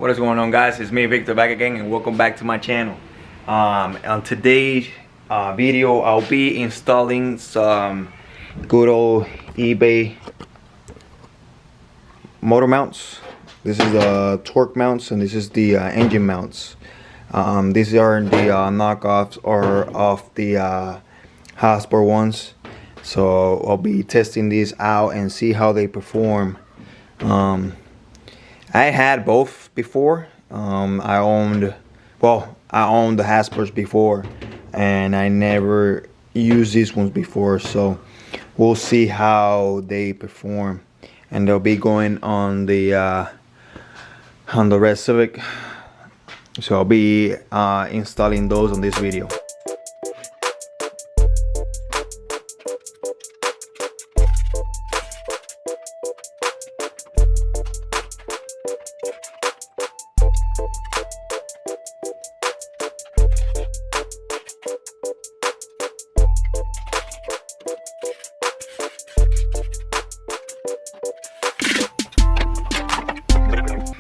What is going on, guys? It's me, Victor, back again, and welcome back to my channel. On today's video, I'll be installing some good old eBay motor mounts. This is the torque mounts, and this is the engine mounts. These are the knockoffs or of the Hasbro ones. So I'll be testing these out and see how they perform. I had both before. I owned the Hasbros before, and I never used these ones before, so we'll see how they perform. And they'll be going on the Red Civic, so I'll be installing those on this video.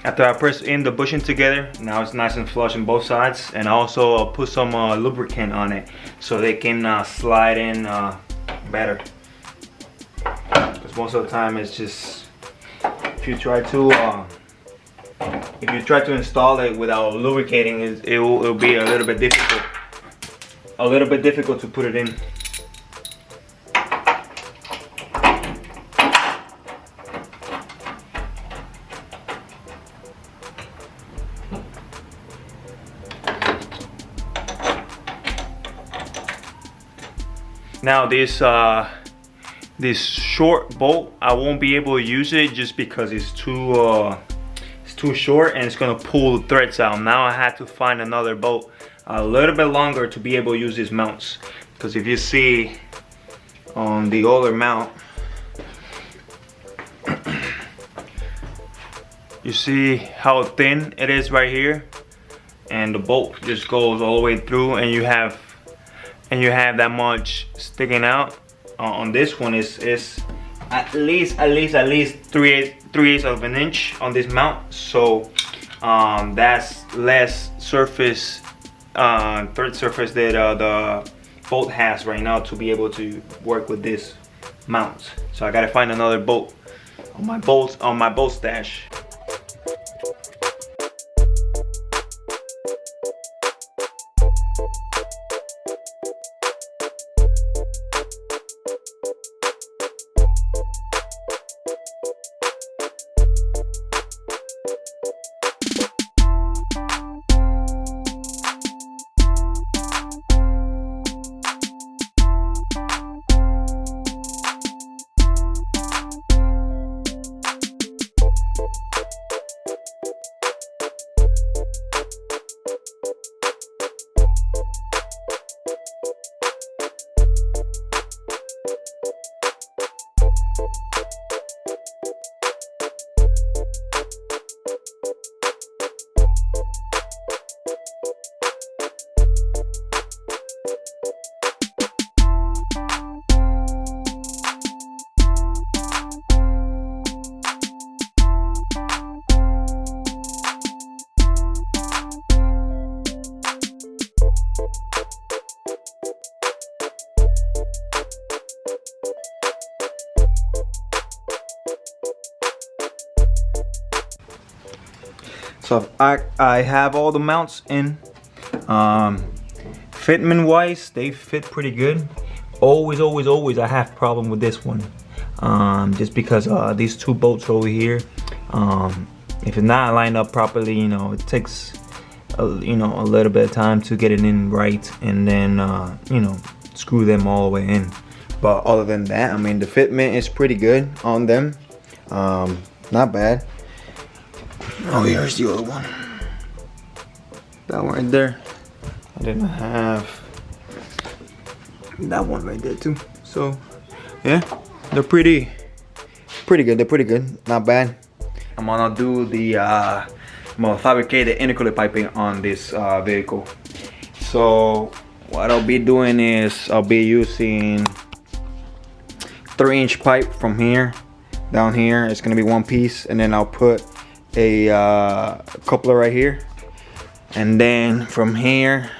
After I press in the bushing together, now it's nice and flush on both sides, and also I'll put some lubricant on it so they can slide in better. Because most of the time it's just, if you try to install it without lubricating, it'll be a little bit difficult to put it in. Now this short bolt, I won't be able to use it just because it's too short, and it's gonna pull the threads out. Now I had to find another bolt a little bit longer to be able to use these mounts. Because if you see on the older mount, you see how thin it is right here, and the bolt just goes all the way through, and you have that much sticking out. On this one is at least 3/8 of an inch on this mount. So that's less surface, thread surface that the bolt has right now to be able to work with this mount. So I gotta find another bolt on my bolt stash. So I have all the mounts in. Fitment wise, they fit pretty good. Always I have problem with this one, just because these two bolts over here, if it's not lined up properly, you know, it takes a little bit of time to get it in right, and then screw them all the way in. But other than that, I mean, the fitment is pretty good on them. Not bad. Oh, here's the other one. That one right there. I didn't have that one right there too. So yeah, they're pretty good. They're pretty good. Not bad. I'm gonna do the I'm gonna fabricate the intercooler piping on this vehicle. So what I'll be doing is I'll be using 3-inch pipe from here down here. It's gonna be one piece, and then I'll put a coupler right here, and then from here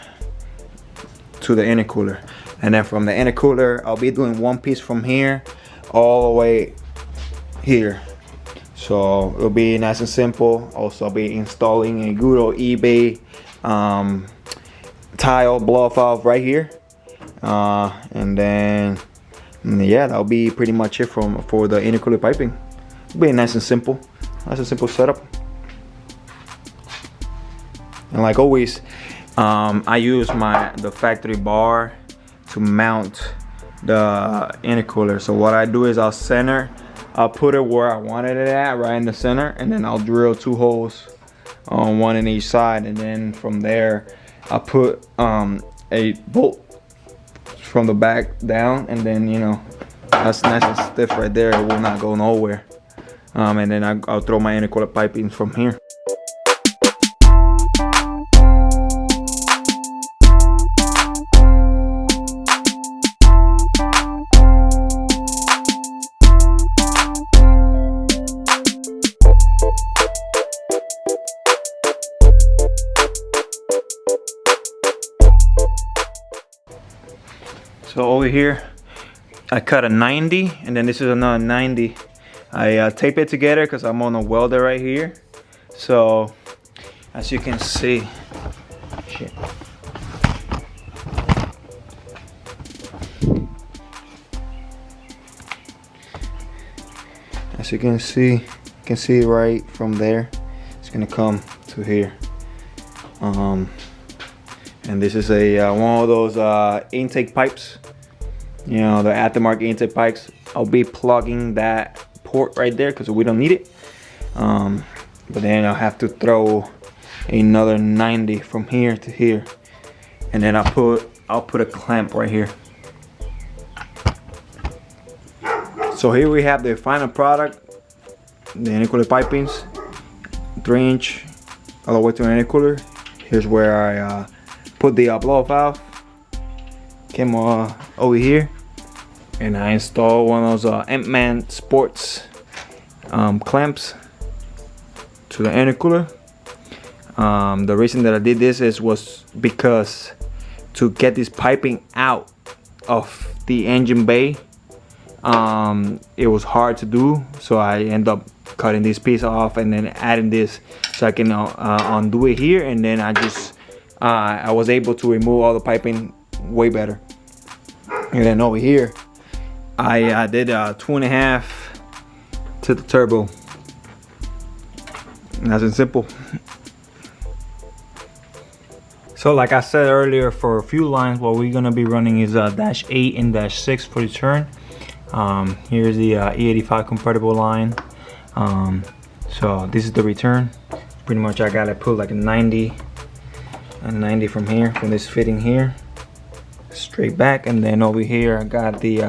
to the intercooler, and then from the intercooler I'll be doing one piece from here all the way here. So it'll be nice and simple. Also I'll be installing a good old eBay tile blow valve right here, and then yeah, that'll be pretty much it for the intercooler piping. It'll be nice and simple setup. And like always, I use the factory bar to mount the intercooler. So what I do is I'll put it where I wanted it at, right in the center, and then I'll drill 2 holes, one in each side, and then from there I'll put a bolt from the back down, and then, you know, that's nice and stiff right there. It will not go nowhere. And then I'll throw my intercooler piping from here. So over here, I cut a 90, and then this is another 90. I tape it together because I'm on a welder right here. So as you can see, shit. As you can see right from there, it's gonna come to here. And this is a one of those intake pipes, you know, the aftermarket intake pipes. I'll be plugging that port right there because we don't need it. But then I'll have to throw another 90 from here to here, and then I'll put a clamp right here. So here we have the final product, the intercooler pipings, 3-inch all the way to an intercooler. Here's where I put the blow valve. Came over here, and I installed one of those Ant-Man Sports clamps to the intercooler. The reason that I did this was because to get this piping out of the engine bay, it was hard to do, so I end up cutting this piece off and then adding this so I can undo it here, and then I was able to remove all the piping way better. And then over here I did 2.5 to the turbo. Nice and simple. So like I said earlier, for a few lines what we're gonna be running is -8 and -6 for return. Here's the E85 compatible line. So this is the return. Pretty much I gotta put like a 90 from here, from this fitting here, straight back, and then over here I got the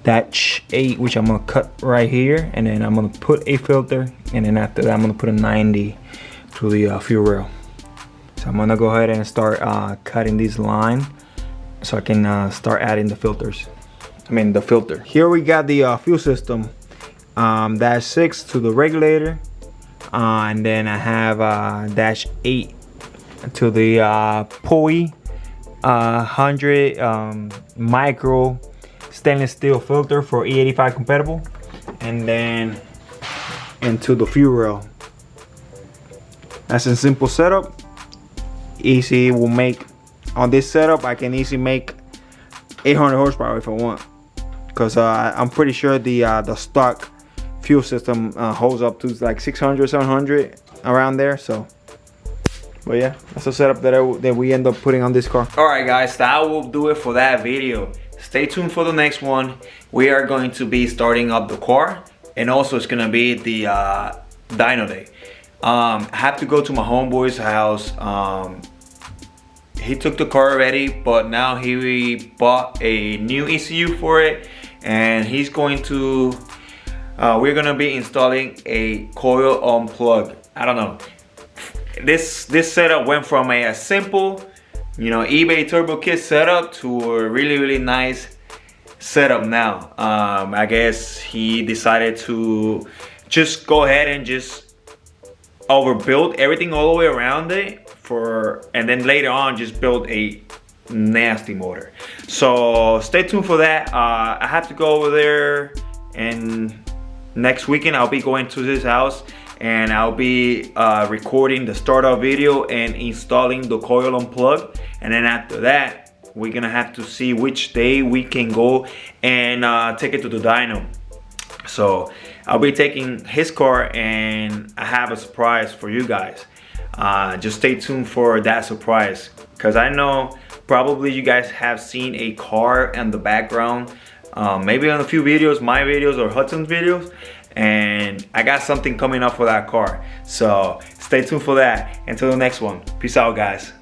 -8, which I'm gonna cut right here, and then I'm gonna put a filter, and then after that I'm gonna put a 90 to the fuel rail. So I'm gonna go ahead and start cutting this line so I can start adding the filters. The filter. Here we got the fuel system, -6 to the regulator, and then I have -8 to the POE 100 micro stainless steel filter for E85 compatible, and then into the fuel rail. That's a simple setup. Easy. Will make on this setup I can easily make 800 horsepower if I want, because I'm pretty sure the stock fuel system holds up to like 600, 700 around there. So but yeah, that's the setup that we end up putting on this car. All right guys, that will do it for that video. Stay tuned for the next one. We are going to be starting up the car, and also it's gonna be the dyno day. I have to go to my homeboy's house. He took the car already, but now he bought a new ECU for it, and he's going to we're gonna be installing a coil unplug. I don't know, this setup went from a simple, you know, eBay turbo kit setup to a really nice setup now. I guess he decided to just go ahead and just overbuild everything all the way around it and then later on just build a nasty motor. So stay tuned for that. I have to go over there, and next weekend I'll be going to this house and I'll be recording the startup video and installing the coil and plug. And then after that, we're gonna have to see which day we can go and take it to the dyno. So I'll be taking his car, and I have a surprise for you guys. Just stay tuned for that surprise, because I know probably you guys have seen a car in the background, maybe on a few videos, my videos or Hudson's videos, and I got something coming up for that car. So stay tuned for that. Until the next one, peace out guys.